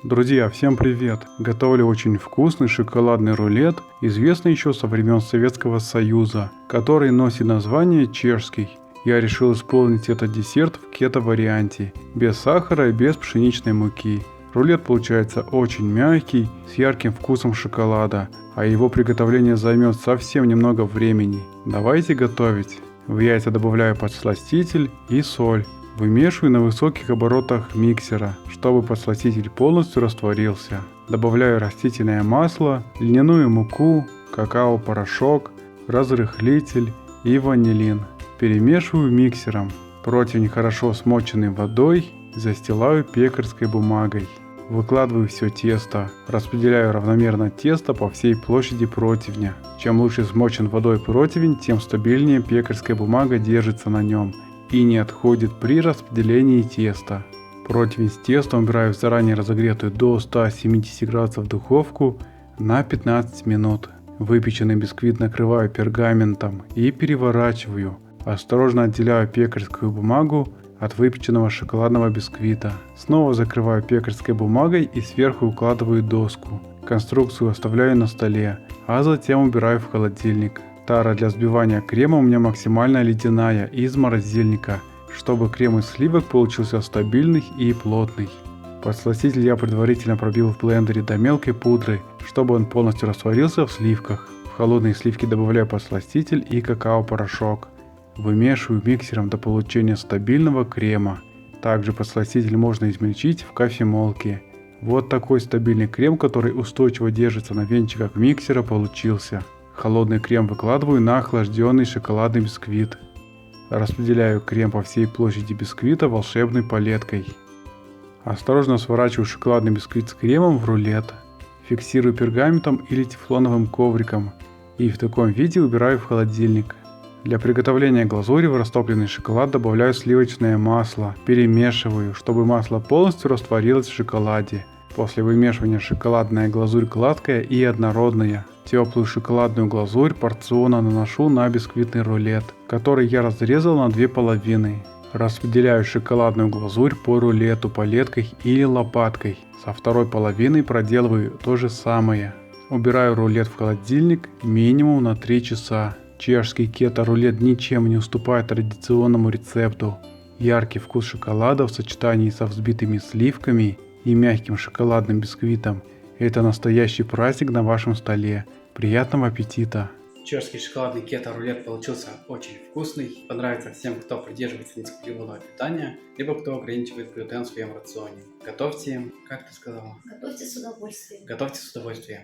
Друзья, всем привет! Готовлю очень вкусный шоколадный рулет, известный еще со времен Советского Союза, который носит название чешский. Я решил исполнить этот десерт в кето-варианте, без сахара и без пшеничной муки. Рулет получается очень мягкий, с ярким вкусом шоколада, а его приготовление займет совсем немного времени. Давайте готовить. В яйца добавляю подсластитель и соль. Вымешиваю на высоких оборотах миксера, чтобы подсластитель полностью растворился. Добавляю растительное масло, льняную муку, какао-порошок, разрыхлитель и ванилин. Перемешиваю миксером. Противень хорошо смоченный водой, застилаю пекарской бумагой. Выкладываю все тесто, распределяю равномерно тесто по всей площади противня. Чем лучше смочен водой противень, тем стабильнее пекарская бумага держится на нем и не отходит при распределении теста. Противень с тестом убираю в заранее разогретую до 170 градусов духовку на 15 минут. Выпеченный бисквит накрываю пергаментом и переворачиваю. Осторожно отделяю пекарскую бумагу от выпеченного шоколадного бисквита. Снова закрываю пекарской бумагой и сверху укладываю доску. Конструкцию оставляю на столе, а затем убираю в холодильник. Тара для взбивания крема у меня максимально ледяная из морозильника, чтобы крем из сливок получился стабильный и плотный. Подсластитель я предварительно пробил в блендере до мелкой пудры, чтобы он полностью растворился в сливках. В холодные сливки добавляю подсластитель и какао-порошок. Вымешиваю миксером до получения стабильного крема. Также подсластитель можно измельчить в кофемолке. Вот такой стабильный крем, который устойчиво держится на венчиках миксера, получился. Холодный крем выкладываю на охлажденный шоколадный бисквит. Распределяю крем по всей площади бисквита волшебной палеткой. Осторожно сворачиваю шоколадный бисквит с кремом в рулет. Фиксирую пергаментом или тефлоновым ковриком и в таком виде убираю в холодильник. Для приготовления глазури в растопленный шоколад добавляю сливочное масло. Перемешиваю, чтобы масло полностью растворилось в шоколаде. После вымешивания шоколадная глазурь гладкая и однородная. Теплую шоколадную глазурь порционно наношу на бисквитный рулет, который я разрезал на две половины. Распределяю шоколадную глазурь по рулету палеткой или лопаткой. Со второй половиной проделываю то же самое. Убираю рулет в холодильник минимум на 3 часа. Чешский кето-рулет ничем не уступает традиционному рецепту. Яркий вкус шоколада в сочетании со взбитыми сливками и мягким шоколадным бисквитом – это настоящий праздник на вашем столе. Приятного аппетита! Чешский шоколадный кето-рулет получился очень вкусный. Понравится всем, кто придерживается низкоуглеводного питания, либо кто ограничивает глютен в своем рационе. Готовьте, как ты сказала? Готовьте с удовольствием. Готовьте с удовольствием.